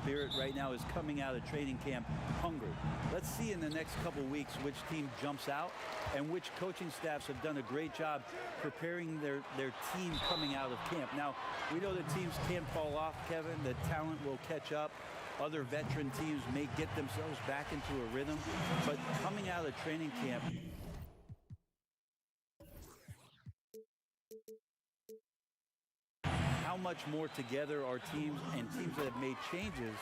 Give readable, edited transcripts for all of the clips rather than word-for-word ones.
Spirit right now is coming out of training camp hungry. Let's see in the next couple weeks which team jumps out and which coaching staffs have done a great job preparing their team coming out of camp. Now, we know that teams can't fall off, Kevin. The talent will catch up. Other veteran teams may get themselves back into a rhythm, but coming out of training camp, how much more together are teams, and teams that have made changes,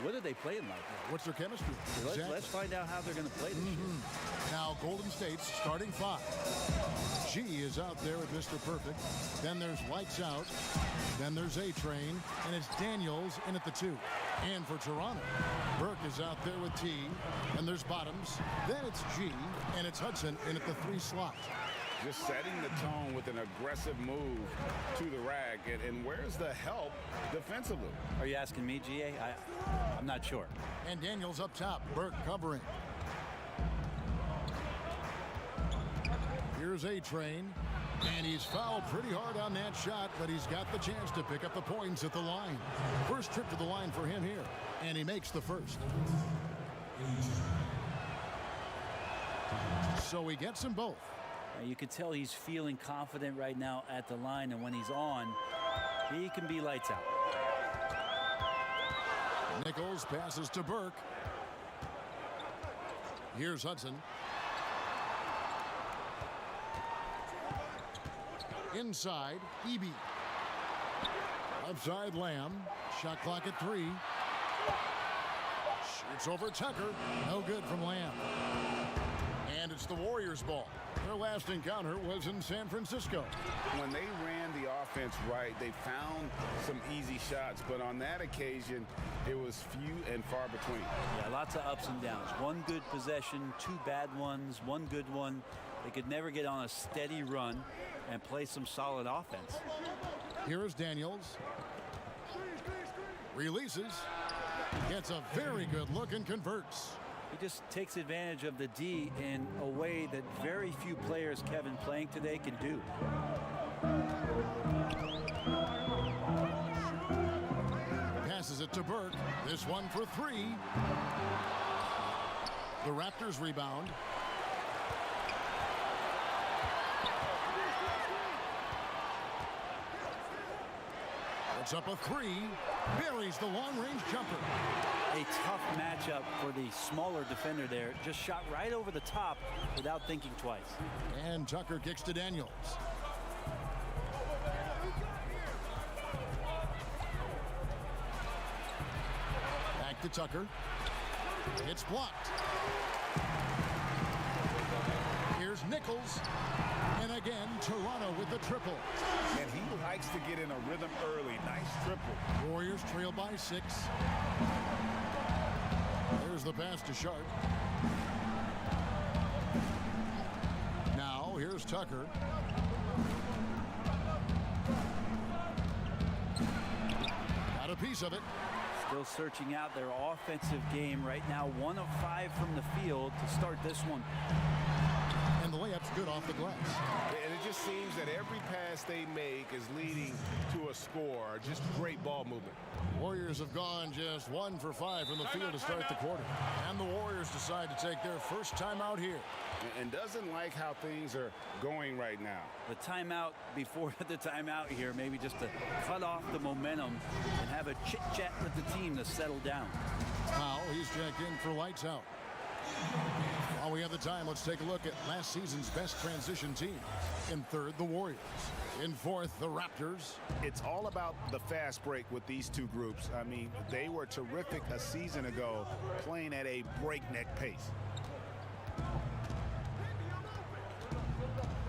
what are they playing like? What's their chemistry? Let's find out how they're going to play this year. Now Golden State's starting five. G is out there with Mr. Perfect. Then there's Lights Out. Then there's A-Train. And it's Daniels in at the 2. And for Toronto, Burke is out there with T. And there's Bottoms. Then it's G. And it's Hudson in at the 3 slot. Just setting the tone with an aggressive move to the rack. And where's the help defensively? Are you asking me, GA? I'm not sure. And Daniels up top. Burke covering. Here's A-Train. And he's fouled pretty hard on that shot, but he's got the chance to pick up the points at the line. First trip to the line for him here. And he makes the first. So he gets them both. You can tell he's feeling confident right now at the line, and when he's on, he can be lights out. Nichols passes to Burke. Here's Hudson. Inside, Eby. Outside, Lamb. Shot clock at 3. Shoots over Tucker. No good from Lamb. And it's the Warriors' ball. Their last encounter was in San Francisco. When they ran the offense right, they found some easy shots. But on that occasion, it was few and far between. Yeah, lots of ups and downs. One good possession, 2 bad ones, 1 good one. They could never get on a steady run and play some solid offense. Here is Daniels. Releases. Gets a very good look and converts. He just takes advantage of the D in a way that very few players, Kevin, playing today can do. Passes it to Burke. This one for 3. The Raptors rebound. It's up a 3. Buries the long-range jumper. A tough matchup for the smaller defender there. Just shot right over the top without thinking twice. And Tucker kicks to Daniels. Back to Tucker. It's blocked. Here's Nichols. And again, Toronto with the triple. And he likes to get in a rhythm early. Nice triple. Warriors trail by 6. There's the pass to Sharp. Now, here's Tucker. Got a piece of it. Still searching out their offensive game right now. 1 of 5 from the field to start this one. And the layup's good off the glass. And it just seems that every pass they make is leading to a score. Just great ball movement. Warriors have gone just 1 for 5 from the field to start the quarter. And the Warriors decide to take their first time out here. And doesn't like how things are going right now. The timeout before the timeout here, maybe just to cut off the momentum and have a chit-chat with the team to settle down. Now he's checked in for Lights Out. While we have the time, let's take a look at last season's best transition team. In third, the Warriors. In fourth, the Raptors. It's all about the fast break with these two groups. I mean, they were terrific a season ago, playing at a breakneck pace.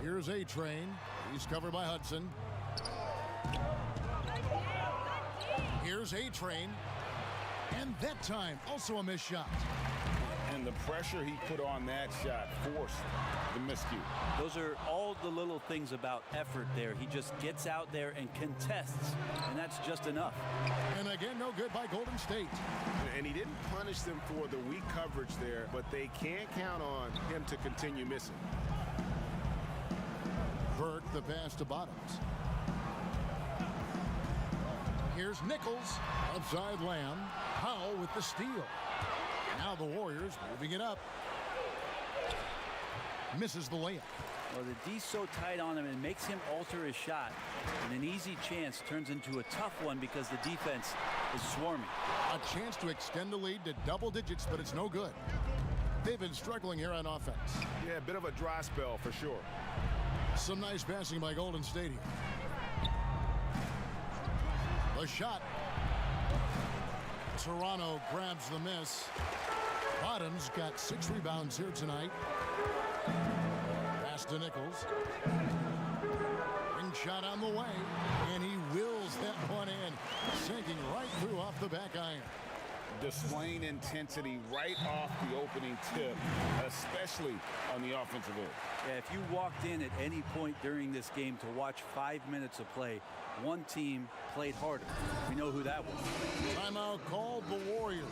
Here's A-Train. He's covered by Hudson. Here's A-Train. And that time, also a missed shot. And the pressure he put on that shot forced the miscue. Those are all the little things about effort there. He just gets out there and contests, and that's just enough. And again, no good by Golden State. And he didn't punish them for the weak coverage there, but they can't count on him to continue missing. Burke, the pass to Bottoms. Here's Nichols. Upside Lamb. Powell with the steal. Now the Warriors moving it up. Misses the layup. Well, the D's so tight on him, and makes him alter his shot. And an easy chance turns into a tough one because the defense is swarming. A chance to extend the lead to double digits, but it's no good. They've been struggling here on offense. Yeah, a bit of a dry spell for sure. Some nice passing by Golden State here. The shot. Toronto grabs the miss. Bottoms got 6 rebounds here tonight. Pass to Nichols. Ring shot on the way, and he wills that one in, sinking right through off the back iron. Displaying intensity right off the opening tip, especially on the offensive end. Yeah, if you walked in at any point during this game to watch 5 minutes of play, one team played harder. We know who that was. Timeout called the Warriors.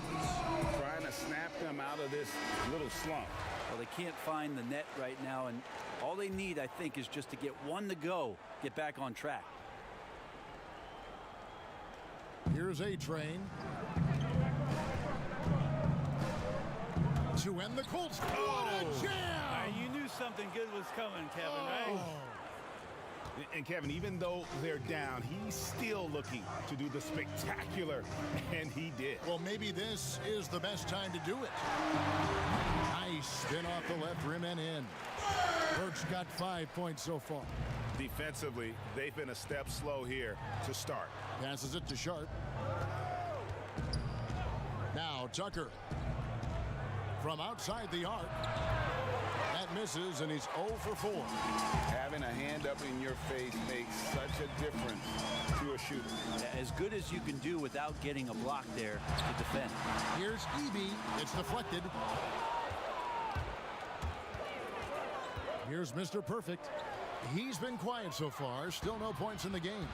Trying to snap them out of this little slump. Well, they can't find the net right now, and all they need, I think, is just to get one to go, get back on track. Here's A-Train. To end the Colts. What a jam! You knew something good was coming, Kevin, right? And Kevin, even though they're down, he's still looking to do the spectacular, and he did. Well, maybe this is the best time to do it. Nice spin off the left rim and in. Burks got 5 points so far. Defensively, they've been a step slow here to start. Passes it to Sharp. Now Tucker. From outside the arc. That misses, and he's 0 for 4. Having a hand up in your face makes such a difference to a shooter. As good as you can do without getting a block there to defend. Here's Eby. It's deflected. Here's Mr. Perfect. He's been quiet so far. Still no points in the game.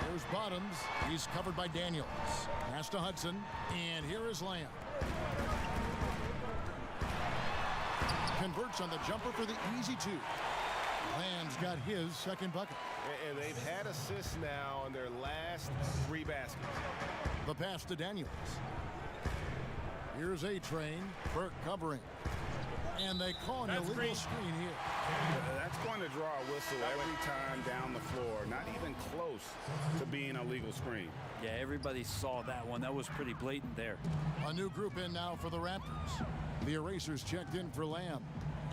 Here's Bottoms. He's covered by Daniels. Pass to Hudson. And here is Lamb. Converts on the jumper for the easy 2. Lamb's got his second bucket. And they've had assists now on their last 3 baskets. The pass to Daniels. Here's A-Train. Burke covering. And they call an illegal screen here. That's going to draw a whistle every time down the floor. Not even close to being a legal screen. Yeah, everybody saw that one. That was pretty blatant there. A new group in now for the Raptors. The Erasers checked in for Lamb.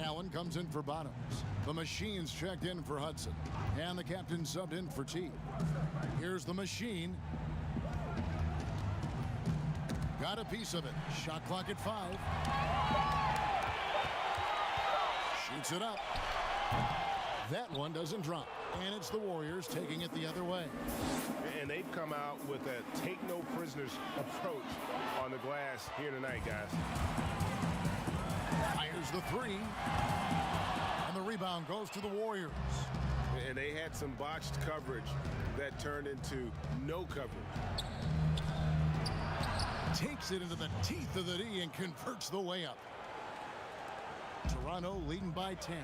Allen comes in for Bottoms. The Machines checked in for Hudson. And the captain subbed in for T. Here's the Machine. Got a piece of it. Shot clock at 5. Shoots it up. That one doesn't drop. And it's the Warriors taking it the other way. And they've come out with a take no prisoners approach on the glass here tonight, guys. Fires the 3. And the rebound goes to the Warriors. And they had some botched coverage that turned into no coverage. Takes it into the teeth of the D and converts the layup. Toronto leading by 10.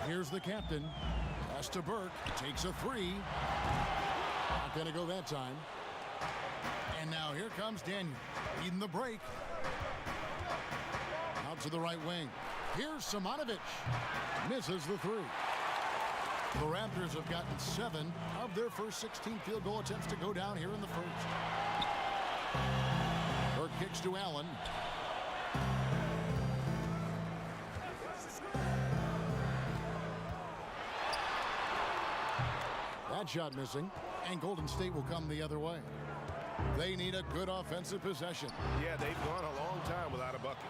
Here's the captain. Pass to Burke. Takes a 3. Not going to go that time. And now here comes Daniel. Leading the break. Out to the right wing. Here's Simonovic. Misses the 3. The Raptors have gotten 7 of their first 16 field goal attempts to go down here in the first. Burke kicks to Allen. That shot missing, and Golden State will come the other way. They need a good offensive possession. Yeah, they've gone a long time without a bucket.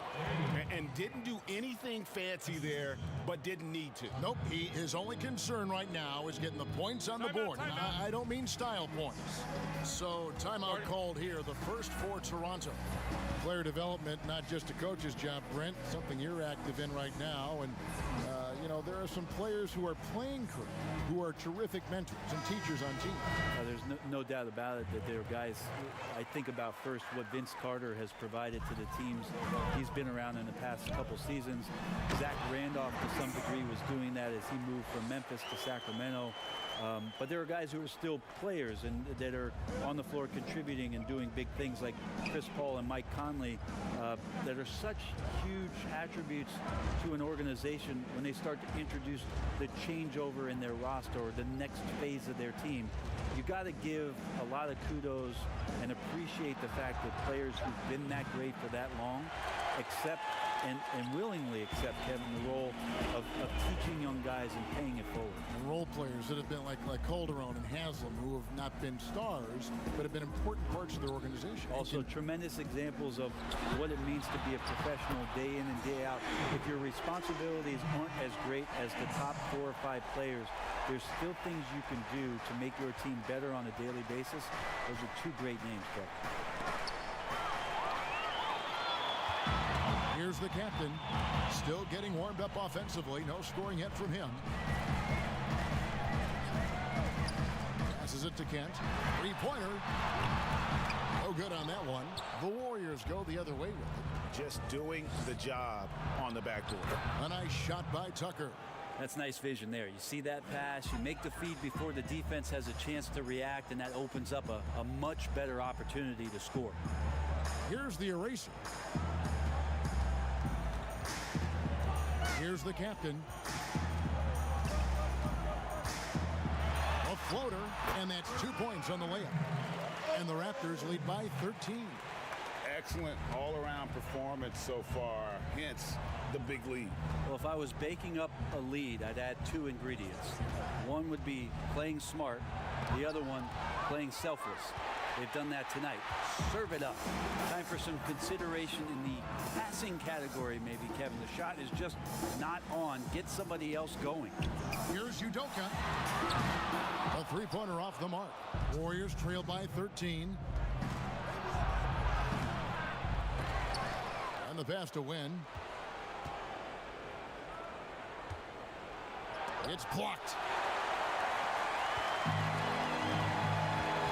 And didn't do anything fancy there, but didn't need to. Nope, his only concern right now is getting the points on the board. I don't mean style points. So timeout called here, the first for Toronto. Player development, not just a coach's job, Brent, something you're active in right now. And, you know, there are some players who are playing career, who are terrific mentors and teachers on teams. There's no doubt about it that there are guys. I think about first what Vince Carter has provided to the teams he's been around in the past couple seasons. Zach Randolph, to some degree, was doing that as he moved from Memphis to Sacramento. But there are guys who are still players and that are on the floor contributing and doing big things, like Chris Paul and Mike Conley, that are such huge attributes to an organization when they start to introduce the changeover in their roster or the next phase of their team. You got to give a lot of kudos and appreciate the fact that players who've been that great for that long accept and willingly accept, Kevin, the role of teaching young guys and paying it forward. And role players that have been like Calderon and Haslam, who have not been stars, but have been important parts of their organization. Also, tremendous examples of what it means to be a professional day in and day out. If your responsibilities aren't as great as the top 4 or 5 players, there's still things you can do to make your team better on a daily basis. Those are 2 great names, Kevin. Here's the captain, still getting warmed up offensively. No scoring yet from him. Passes it to Kent. 3-pointer. No good on that one. The Warriors go the other way with it. Just doing the job on the backboard. A nice shot by Tucker. That's nice vision there. You see that pass, you make the feed before the defense has a chance to react, and that opens up a much better opportunity to score. Here's the eraser. Here's the captain. A floater, and that's 2 points on the layup. And the Raptors lead by 13. Excellent all-around performance so far, hence the big lead. Well, if I was baking up a lead, I'd add 2 ingredients. One would be playing smart, the other one playing selfless. They've done that tonight. Serve it up. Time for some consideration in the passing category, maybe, Kevin. The shot is just not on. Get somebody else going. Here's Udoka. A 3-pointer off the mark. Warriors trail by 13. And the pass to win. It's blocked.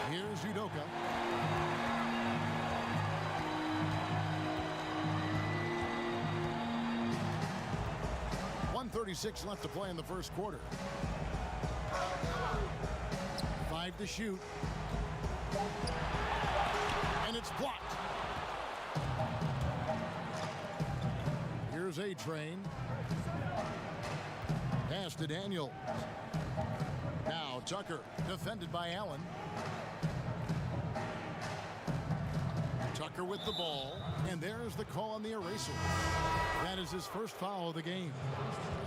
Here's Udoka. .136 left to play in the first quarter. 5 to shoot. And it's blocked. Here's A-Train. Pass to Daniel. Now Tucker, defended by Allen. Tucker with the ball, and there's the call on the eraser. That is his first foul of the game.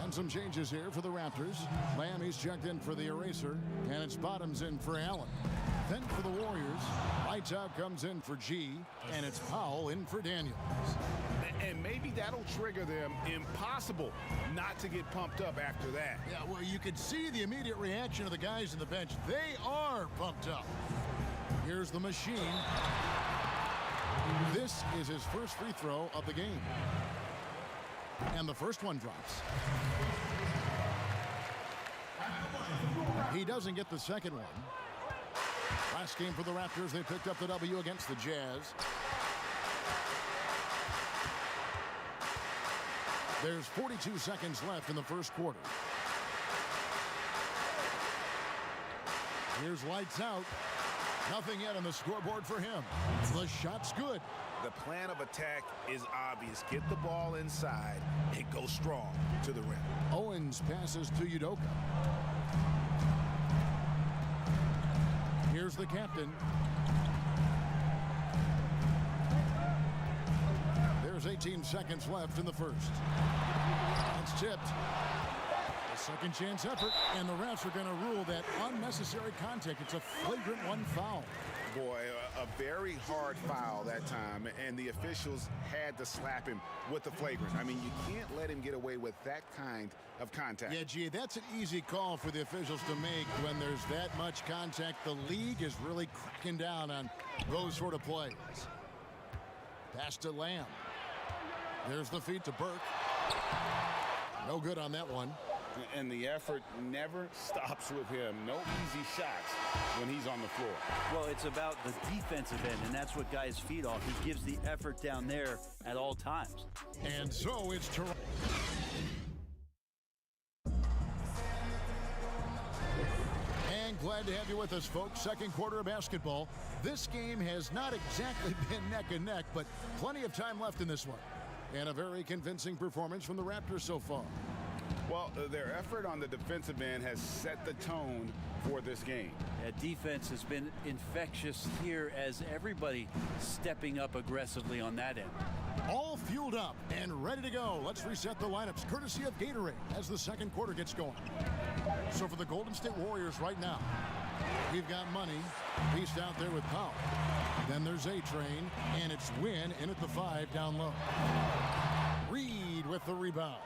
And some changes here for the Raptors. Miami's checked in for the eraser, and it's Bottoms in for Allen. Then for the Warriors, Lights Out comes in for G, and it's Powell in for Daniels. And maybe that'll trigger them. Impossible not to get pumped up after that. Yeah, well, you could see the immediate reaction of the guys on the bench. They are pumped up. Here's the machine. This is his first free throw of the game. And the first one drops. He doesn't get the second one. Last game for the Raptors, they picked up the W against the Jazz. There's 42 seconds left in the first quarter. Here's Lights Out. Nothing yet on the scoreboard for him. The shot's good. The plan of attack is obvious. Get the ball inside and go strong to the rim. Owens passes to Udoka. Here's the captain. There's 18 seconds left in the first. It's tipped. A second chance effort, and the refs are going to rule that unnecessary contact. It's a flagrant 1 foul. Boy, a very hard foul that time, and the officials had to slap him with the flagrant. I mean, you can't let him get away with that kind of contact. Yeah, gee, that's an easy call for the officials to make when there's that much contact. The league is really cracking down on those sort of plays. Pass to Lamb. There's the feed to Burke. No good on that one. And the effort never stops with him. No easy shots when he's on the floor. Well, it's about the defensive end, and that's what guys feed off. He gives the effort down there at all times. And so it's Toronto. And glad to have you with us, folks. Second quarter of basketball. This game has not exactly been neck and neck, but plenty of time left in this one. And a very convincing performance from the Raptors so far. Well, their effort on the defensive end has set the tone for this game. Yeah, defense has been infectious here as everybody stepping up aggressively on that end. All fueled up and ready to go. Let's reset the lineups courtesy of Gatorade as the second quarter gets going. So for the Golden State Warriors right now, we've got Money pieced out there with Powell. Then there's A-Train, and it's Win in at the 5 down low. Reed with the rebound.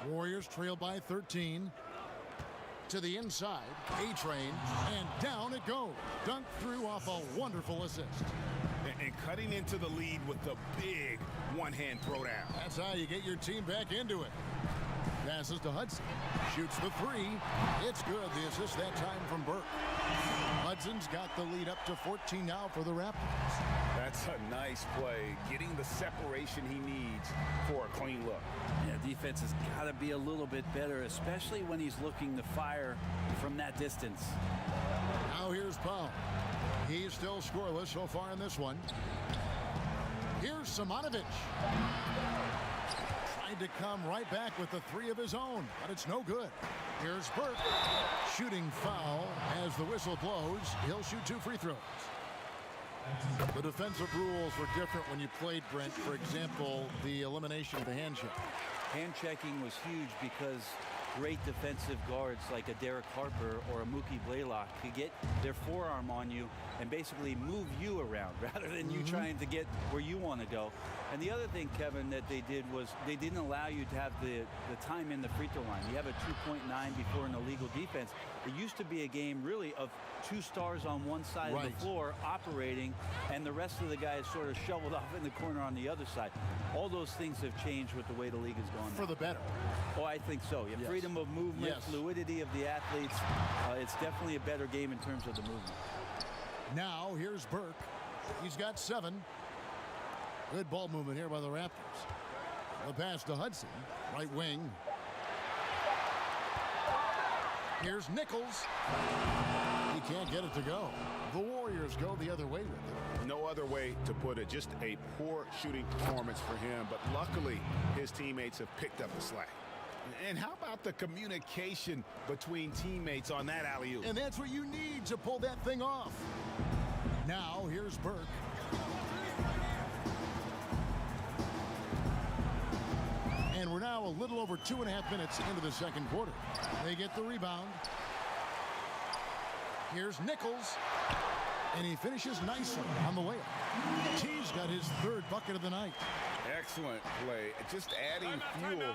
Warriors trail by 13. To the inside, A-Train, and down it goes. Dunked through off a wonderful assist. And cutting into the lead with the big one-hand throwdown. That's how you get your team back into it. Passes to Hudson. Shoots the 3. It's good. The assist that time from Burke. Hudson's got the lead up to 14 now for the Raptors. That's a nice play. Getting the separation he needs for a clean look. Yeah, defense has got to be a little bit better, especially when he's looking to fire from that distance. Now here's Powell. He's still scoreless so far in this one. Here's Simonovic. Tried to come right back with the 3 of his own, but it's no good. Here's Burke. Shooting foul as the whistle blows. He'll shoot 2 free throws. The defensive rules were different when you played, Brent. For example, the elimination of the hand check. Hand checking was huge because great defensive guards like a Derek Harper or a Mookie Blaylock could get their forearm on you and basically move you around rather than you trying to get where you want to go. And the other thing, Kevin, that they did was they didn't allow you to have the time in the free throw line. You have a 2.9 before an illegal defense. It used to be a game really of 2 stars on one side of the floor operating, and the rest of the guys sort of shoveled off in the corner on the other side. All those things have changed with the way the league is going. For the better. Oh, I think so. Yeah, freedom of movement, fluidity of the athletes. It's definitely a better game in terms of the movement. Now here's Burke. He's got 7. Good ball movement here by the Raptors. The pass to Hudson, right wing. Here's Nichols. He can't get it to go. The Warriors go the other way with it. No other way to put it. Just a poor shooting performance for him, but luckily his teammates have picked up the slack. And how about the communication between teammates on that alley-oop? And that's what you need to pull that thing off. Now here's Burke. And we're now a little over 2.5 minutes into the second quarter. They get the rebound. Here's Nichols. And he finishes nicely on the layup. T's got his 3rd bucket of the night. Excellent play. Just adding fuel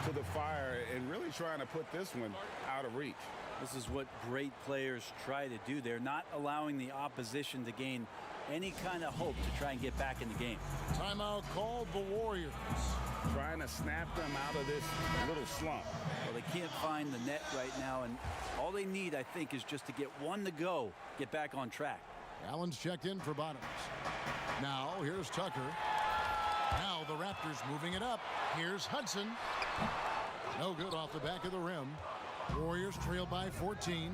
to the fire and really trying to put this one out of reach. This is what great players try to do. They're not allowing the opposition to gain any kind of hope to try and get back in the game. Timeout called the Warriors. Trying to snap them out of this little slump. Well, they can't find the net right now, and all they need, I think, is just to get one to go, get back on track. Allen's checked in for Bottoms. Now here's Tucker. Now the Raptors moving it up. Here's Hudson. No good off the back of the rim. Warriors trail by 14.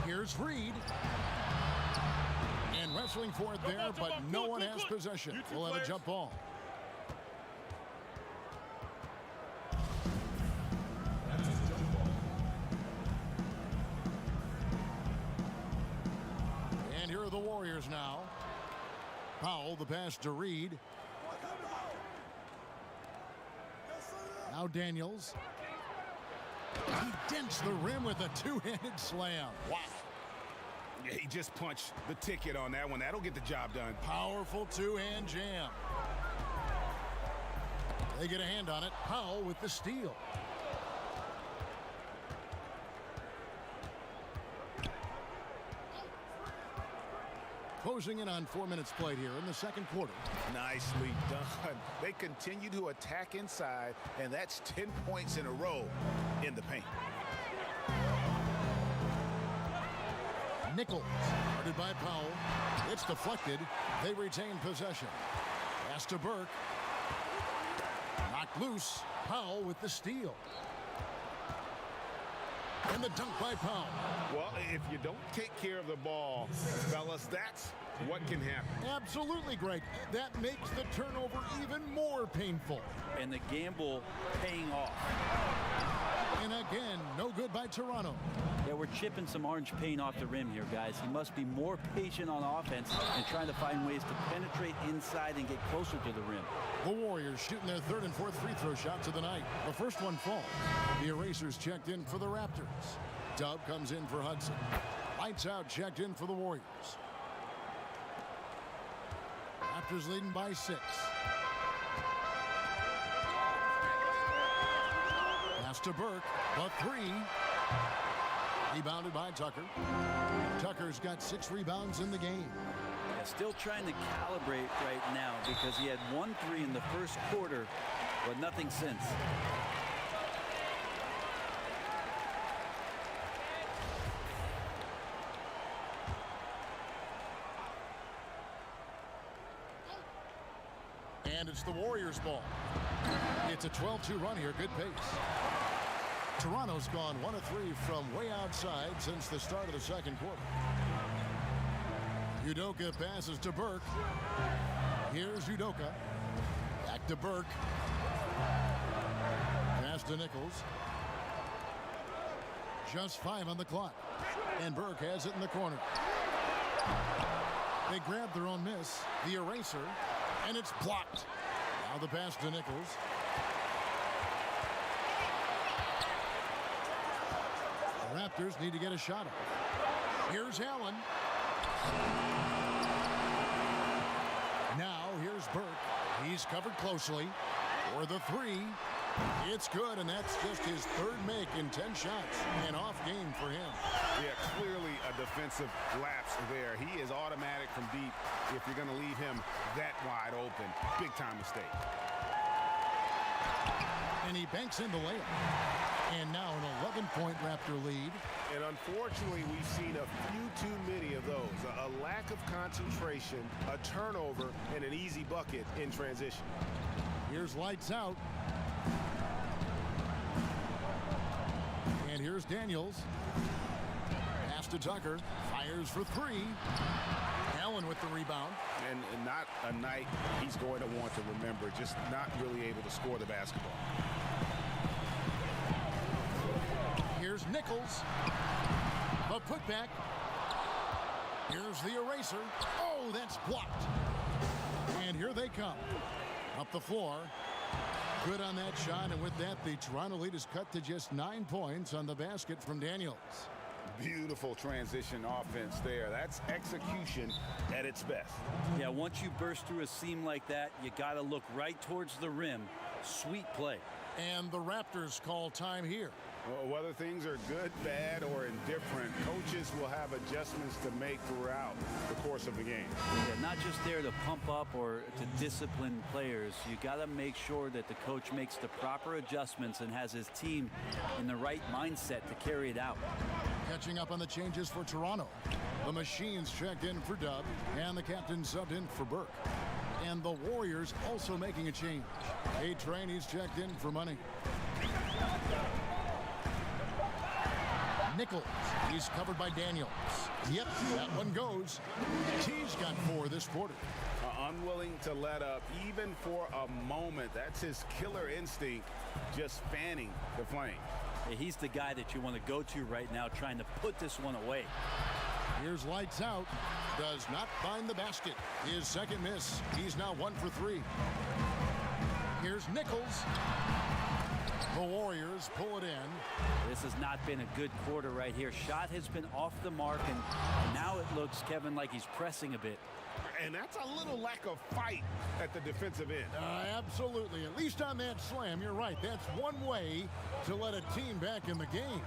Here's Reed. And wrestling for it there, but no one has possession. We'll have a jump ball. And here are the Warriors now. Powell, the pass to Reed. Now Daniels. He dents the rim with a 2-handed slam. Wow. Yeah, he just punched the ticket on that one. That'll get the job done. Powerful 2-hand jam. They get a hand on it. Powell with the steal. Closing in on 4 minutes played here in the second quarter. Nicely done. They continue to attack inside, and that's 10 points in a row in the paint. Nichols, guarded by Powell. It's deflected. They retain possession. Pass to Burke. Knocked loose. Powell with the steal. And the dunk by Powell. Well, if you don't take care of the ball, fellas, that's what can happen. Absolutely, Greg. That makes the turnover even more painful. And the gamble paying off. And again, no good by Toronto. Yeah, we're chipping some orange paint off the rim here, guys. He must be more patient on offense and trying to find ways to penetrate inside and get closer to the rim. The Warriors shooting their third and fourth free throw shots of the night. The first one falls. The Erasers checked in for the Raptors. Dub comes in for Hudson. Lights out checked in for the Warriors. Raptors leading by 6. Pass to Burke. The 3. Rebounded by Tucker. Tucker's got 6 rebounds in the game. Yeah, still trying to calibrate right now because he had 1 3 in the first quarter, but nothing since. And it's the Warriors' ball. It's a 12-2 run here. Good pace. Toronto's gone 1 of 3 from way outside since the start of the second quarter. Udoka passes to Burke. Here's Udoka. Back to Burke. Pass to Nichols. Just 5 on the clock. And Burke has it in the corner. They grab their own miss. The eraser. And it's blocked. Now the pass to Nichols. The Raptors need to get a shot up. Here's Allen. Now here's Burke. He's covered closely. For the 3. It's good, and that's just his 3rd make in 10 shots. An off game for him. Yeah, clearly a defensive lapse there. He is automatic from deep if you're going to leave him that wide open. Big time mistake. And he banks in the layup. And now an 11-point Raptor lead. And unfortunately, we've seen a few too many of those. A lack of concentration, a turnover, and an easy bucket in transition. Here's lights out. And here's Daniels. Pass to Tucker. Fires for 3. Allen with the rebound. And not a night he's going to want to remember. Just not really able to score the basketball. Here's Nichols. The putback. Here's the eraser. Oh, that's blocked. And here they come. Up the floor. Good on that shot, and with that, the Toronto lead is cut to just 9 points on the basket from Daniels. Beautiful transition offense there. That's execution at its best. Yeah, once you burst through a seam like that, you got to look right towards the rim. Sweet play. And the Raptors call time here. Well, whether things are good, bad, or indifferent, coaches will have adjustments to make throughout the course of the game. Yeah, not just there to pump up or to discipline players. You got to make sure that the coach makes the proper adjustments and has his team in the right mindset to carry it out. Catching up on the changes for Toronto. The Machines checked in for Dub, and the captain subbed in for Burke. And the Warriors also making a change. A-Train, he's checked in for Money. Nichols, he's covered by Daniels. Yep, that one goes. T's got 4 this quarter. Unwilling to let up even for a moment. That's his killer instinct, just fanning the flame. Yeah, he's the guy that you want to go to right now, trying to put this one away. Here's lights out. Does not find the basket. His second miss. He's now 1 for 3. Here's Nichols. The Warriors pull it in. This has not been a good quarter right here. Shot has been off the mark, and now it looks, Kevin, like he's pressing a bit. And that's a little lack of fight at the defensive end. Absolutely. At least on that slam, you're right. That's one way to let a team back in the game.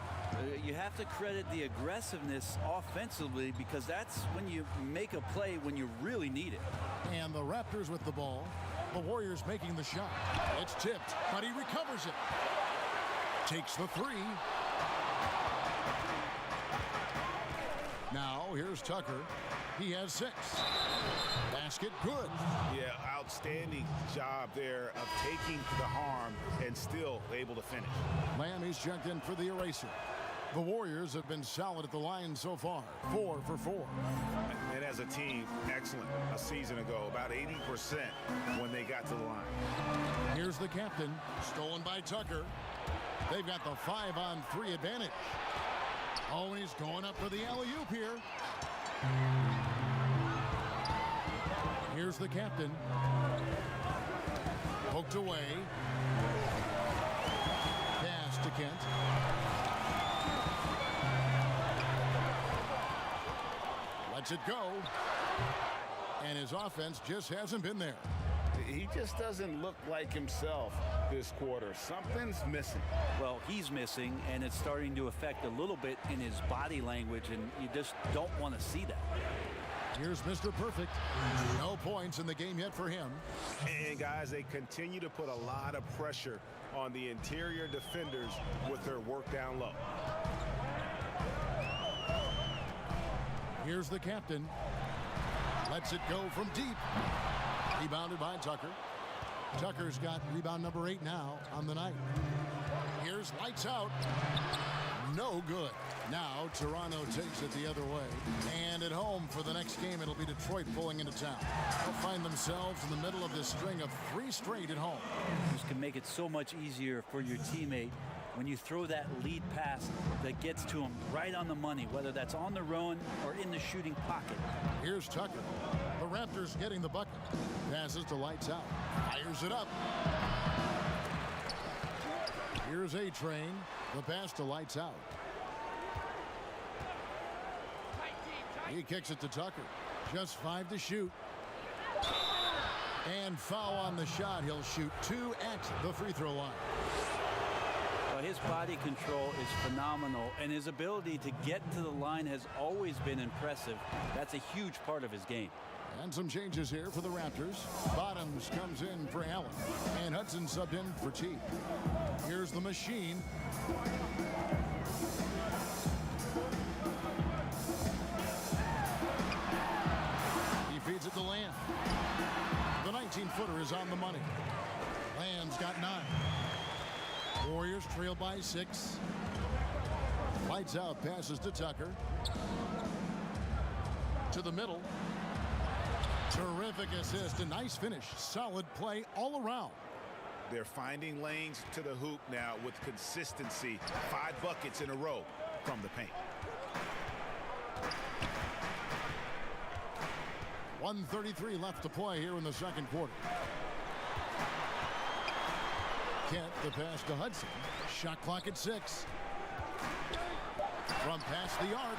You have to credit the aggressiveness offensively, because that's when you make a play when you really need it. And the Raptors with the ball. The Warriors making the shot. It's tipped, but he recovers it. Takes the 3. Now here's Tucker. He has 6. Basket good. Yeah, outstanding job there of taking the harm and still able to finish. Lamb is checked in for the eraser. The Warriors have been solid at the line so far. 4 for 4. And as a team, excellent a season ago. About 80% when they got to the line. Here's the captain. Stolen by Tucker. They've got the 5-on-3 advantage. Oh, and he's going up for the alley-oop here. Here's the captain. Poked away. Pass to Kent. Lets it go. And his offense just hasn't been there. He just doesn't look like himself this quarter. Something's missing. Well, he's missing, and it's starting to affect a little bit in his body language, and you just don't want to see that. Here's Mr. Perfect. No points in the game yet for him. And guys, they continue to put a lot of pressure on the interior defenders with their work down low. Here's the captain. Lets it go from deep. Rebounded by Tucker. Tucker's got rebound number 8 now on the night. Here's lights out. No good. Now Toronto takes it the other way. And at home for the next game, it'll be Detroit pulling into town. They'll find themselves in the middle of this string of 3 straight at home. This can make it so much easier for your teammate when you throw that lead pass that gets to him right on the money, whether that's on the run or in the shooting pocket. Here's Tucker. The Raptors getting the bucket. Passes to lights out. Fires it up. Here's A-Train. The pass to lights out. He kicks it to Tucker. Just 5 to shoot. And foul on the shot. He'll shoot 2 at the free throw line. Well, his body control is phenomenal, and his ability to get to the line has always been impressive. That's a huge part of his game. And some changes here for the Raptors. Bottoms comes in for Allen. And Hudson subbed in for T. Here's the machine. He feeds it to Lamb. The 19-footer is on the money. Lamb's got 9. Warriors trail by 6. Lights out, passes to Tucker. To the middle. Terrific assist, a nice finish. Solid play all around. They're finding lanes to the hoop now with consistency. 5 buckets in a row from the paint. 1:33 left to play here in the second quarter. Kent, the pass to Hudson. Shot clock at 6. From past the arc,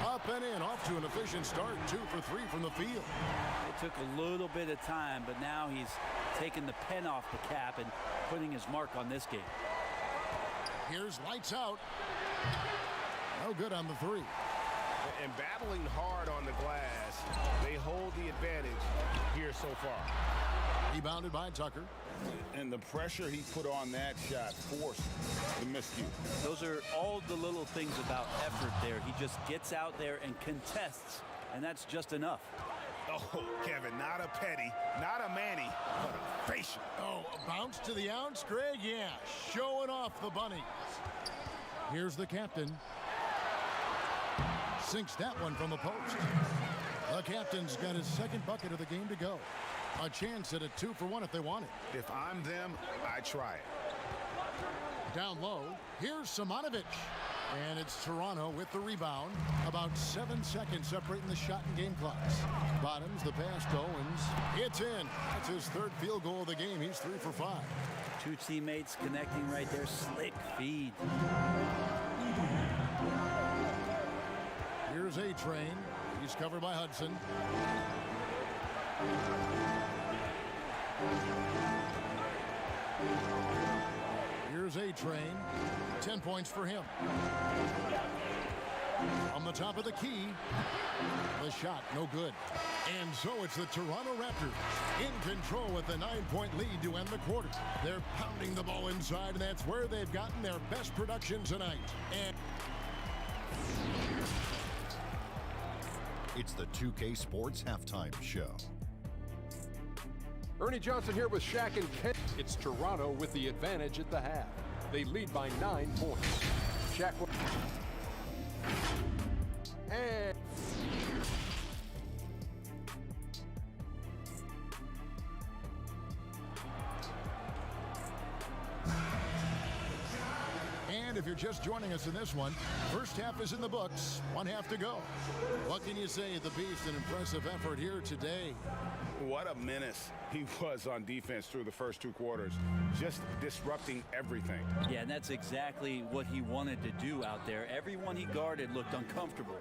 up and in, off to an efficient start. 2 for 3 from the field. It took a little bit of time, but now he's taking the pen off the cap and putting his mark on this game. Here's lights out. No good on the 3. And battling hard on the glass, they hold the advantage here so far. Rebounded by Tucker. And the pressure he put on that shot forced the miscue. Those are all the little things about effort there. He just gets out there and contests, and that's just enough. Oh, Kevin, not a petty, not a Manny, but a facial. Oh, a bounce to the ounce, Greg? Yeah, showing off the bunny. Here's the captain. Sinks that one from the post. The captain's got his second bucket of the game to go. A chance at a 2 for 1 if they want it. If I'm them, I try it. Down low, here's Simonovic. And it's Toronto with the rebound. About 7 seconds separating the shot and game clocks. Bottoms, the pass to Owens. It's in. That's his 3rd field goal of the game. He's 3 for 5. 2 teammates connecting right there. Slick feed. Here's A-Train. He's covered by Hudson. Here's A-Train. 10 points for him. On the top of the key. The shot, no good. And so it's the Toronto Raptors in control with a 9-point lead to end the quarter. They're pounding the ball inside, and that's where they've gotten their best production tonight. And It's the 2K Sports Halftime Show. Ernie Johnson here with Shaq and Ken. It's Toronto with the advantage at the half. They lead by 9 points. Shaq and And if you're just joining us in this one, first half is in the books. 1 half to go. What can you say? The Beast, an impressive effort here today. What a menace he was on defense through the first 2 quarters, just disrupting everything. Yeah, and that's exactly what he wanted to do out there. Everyone he guarded looked uncomfortable.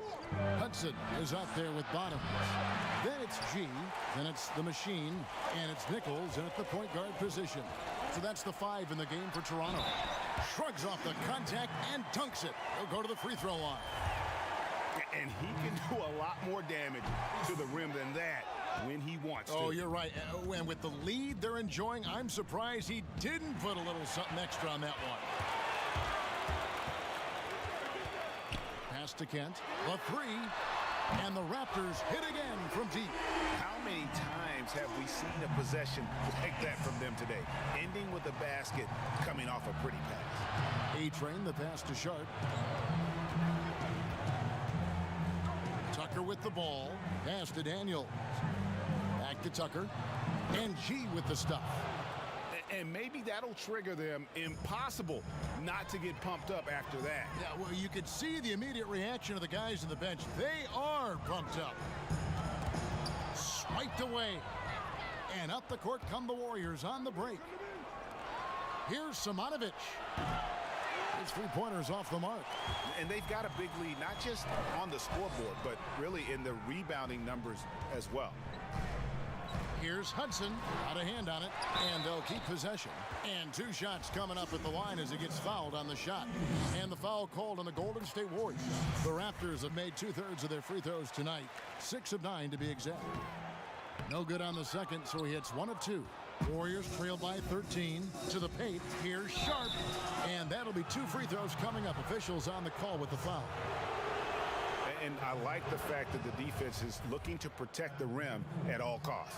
Hudson is out there with Bottom. Then it's G, then it's the Machine, and it's Nichols in at the point guard position. So that's the 5 in the game for Toronto. Shrugs off the contact and dunks it. He'll go to the free throw line. And he can do a lot more damage to the rim than that when he wants to. Oh, you're right. And with the lead they're enjoying, I'm surprised he didn't put a little something extra on that one. Pass to Kent. The 3. And the Raptors hit again from deep. How many times have we seen a possession like that from them today? Ending with a basket, coming off a pretty pass. A-Train, the pass to Sharp. Tucker with the ball. Pass to Daniels. Back to Tucker. And G with the stuff. And maybe that'll trigger them. Impossible not to get pumped up after that. Yeah, well, you could see the immediate reaction of the guys on the bench. They are pumped up. Swiped away. And up the court come the Warriors on the break. Here's Simonovic. His 3-pointers off the mark. And they've got a big lead, not just on the scoreboard, but really in the rebounding numbers as well. Here's Hudson, out of hand on it, and they'll keep possession. And 2 shots coming up at the line as he gets fouled on the shot. And the foul called on the Golden State Warriors. The Raptors have made 2/3 of their free throws tonight, 6 of 9 to be exact. No good on the second, so he hits 1 of 2. Warriors trail by 13 to the paint. Here's Sharp, and that'll be 2 free throws coming up. Officials on the call with the foul. And I like the fact that the defense is looking to protect the rim at all costs.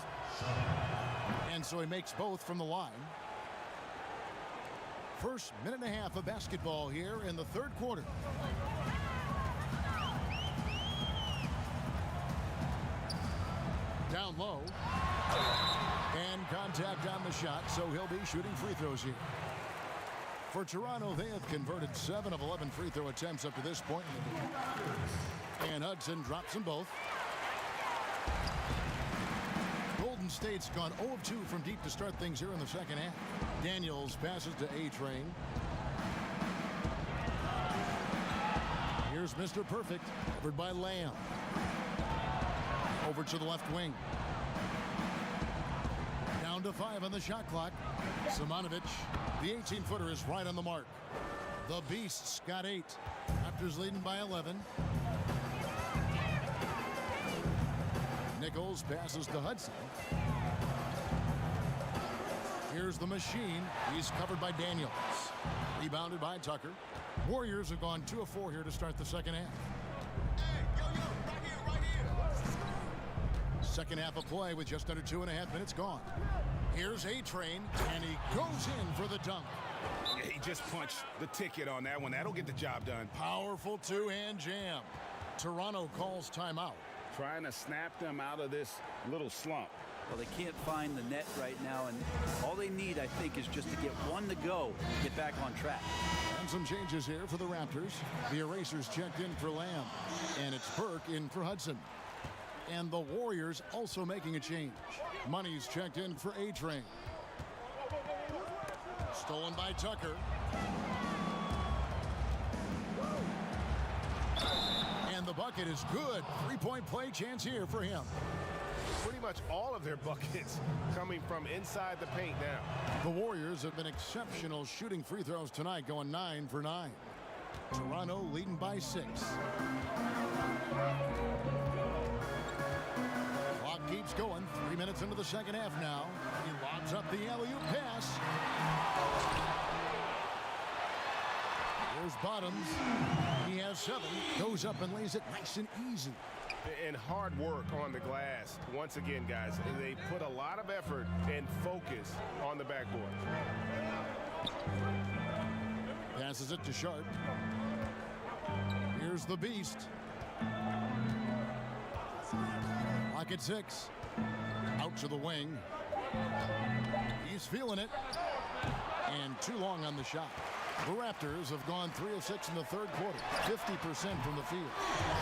And so he makes both from the line. First minute and a half of basketball here in the 3rd quarter. Down low. And contact on the shot, so he'll be shooting free throws here. For Toronto, they have converted 7 of 11 free throw attempts up to this point. And Hudson drops them both. Golden State's gone 0 of 2 from deep to start things here in the second half. Daniels passes to A-Train. Here's Mr. Perfect, covered by Lamb. Over to the left wing. Down to 5 on the shot clock. Simonovic, the 18-footer, is right on the mark. The Beasts got 8. Raptors leading by 11. Nichols passes to Hudson. Here's the Machine. He's covered by Daniels. Rebounded by Tucker. Warriors have gone 2 of 4 here to start the second half. Right here. Second half of play with just under 2.5 minutes gone. Here's A-Train, and he goes in for the dunk. He just punched the ticket on that one. That'll get the job done. Powerful 2-hand jam. Toronto calls timeout. Trying to snap them out of this little slump. Well, they can't find the net right now, and all they need, I think, is just to get 1 to go, get back on track. And some changes here for the Raptors. The Erasers checked in for Lamb, and it's Burke in for Hudson. And the Warriors also making a change. Money's checked in for A-Train. Stolen by Tucker. And the bucket is good. 3-point play chance here for him. Pretty much all of their buckets coming from inside the paint now. The Warriors have been exceptional shooting free throws tonight, going 9 for 9. Toronto leading by 6. Clock keeps going. 3 minutes into the second half now. He lobs up the alley-oop pass. Here's Bottoms. He has 7. Goes up and lays it nice and easy. And hard work on the glass. Once again, guys, they put a lot of effort and focus on the backboard. Passes it to Sharp. Here's the Beast. Lock at 6. Out to the wing. He's feeling it. And too long on the shot. The Raptors have gone 3 of 6 in the third quarter. 50% from the field.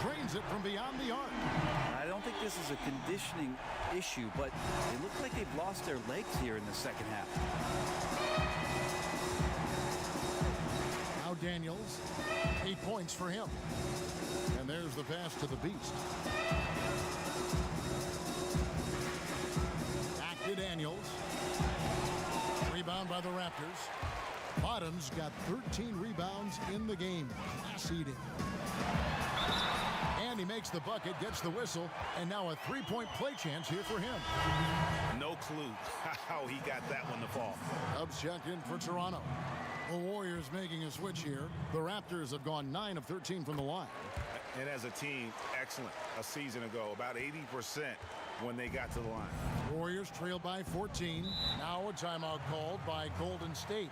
Drains it from beyond the arc. I don't think this is a conditioning issue, but they look like they've lost their legs here in the second half. Now Daniels. 8 points for him. And there's the pass to the Beast. Back to Daniels. Rebound by the Raptors. Bottoms got 13 rebounds in the game. Class eating. And he makes the bucket, gets the whistle, and now a three-point play chance here for him. No clue how he got that one to fall. Cubs check in for Toronto. The Warriors making a switch here. The Raptors have gone 9 of 13 from the line. And as a team, excellent. A season ago, about 80% when they got to the line. Warriors trail by 14. Now a timeout called by Golden State.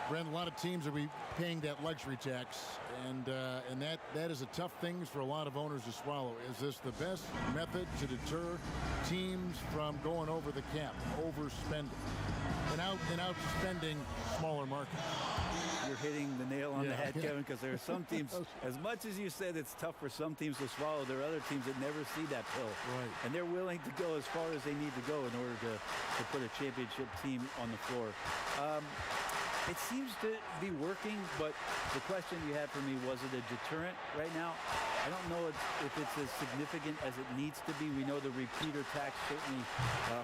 Brent, a lot of teams will be paying that luxury tax, and that is a tough thing for a lot of owners to swallow. Is this the best method to deter teams from going over the cap, overspending, and outspending smaller markets? You're hitting the nail on the head, Yeah. Kevin, because there are some teams, as much as you said it's tough for some teams to swallow, there are other teams that never see that pill. Right. And they're willing to go as far as they need to go in order to put a championship team on the floor. It seems to be working, but the question you had for me, was it a deterrent right now? I don't know if it's as significant as it needs to be. We know the repeater tax certainly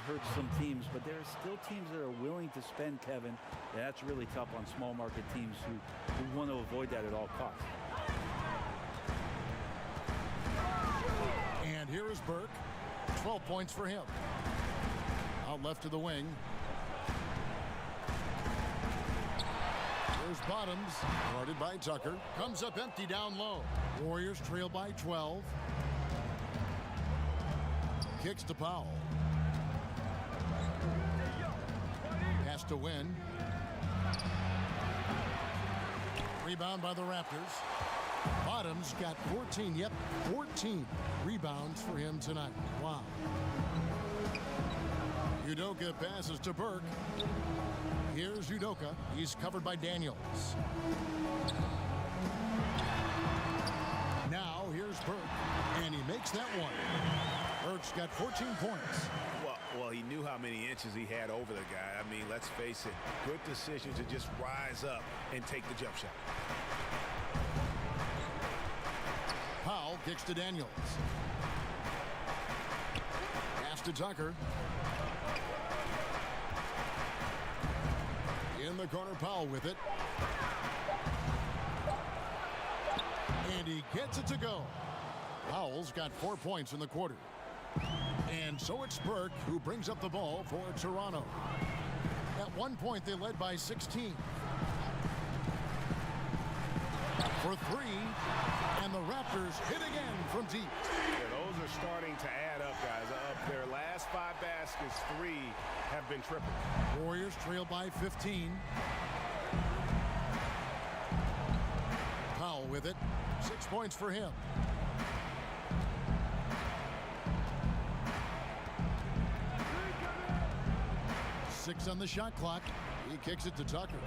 hurts some teams, but there are still teams that are willing to spend, Kevin. And that's really tough on small market teams who want to avoid that at all costs. And here is Burke. 12 points for him. Out left to the wing. There's Bottoms, guarded by Tucker. Comes up empty down low. Warriors trail by 12. Kicks to Powell. Pass to Win. Rebound by the Raptors. Bottoms got 14. Yep, 14 rebounds for him tonight. Wow. Udoka passes to Burke. Here's Udoka. He's covered by Daniels. Now here's Burke, and he makes that one. Burke's got 14 points. Well, he knew how many inches he had over the guy. I mean, let's face it, good decision to just rise up and take the jump shot. Powell kicks to Daniels. Pass to Tucker. In the corner, Powell with it. And he gets it to go. Powell's got 4 points in the quarter. And so it's Burke who brings up the ball for Toronto. At one point, they led by 16. For 3, and the Raptors hit again from deep. Yeah, those are starting to add up, guys. Of their last 5 baskets, 3 have been triple. Warriors trail by 15. Powell with it. 6 points for him. Six on the shot clock. He kicks it to Tucker.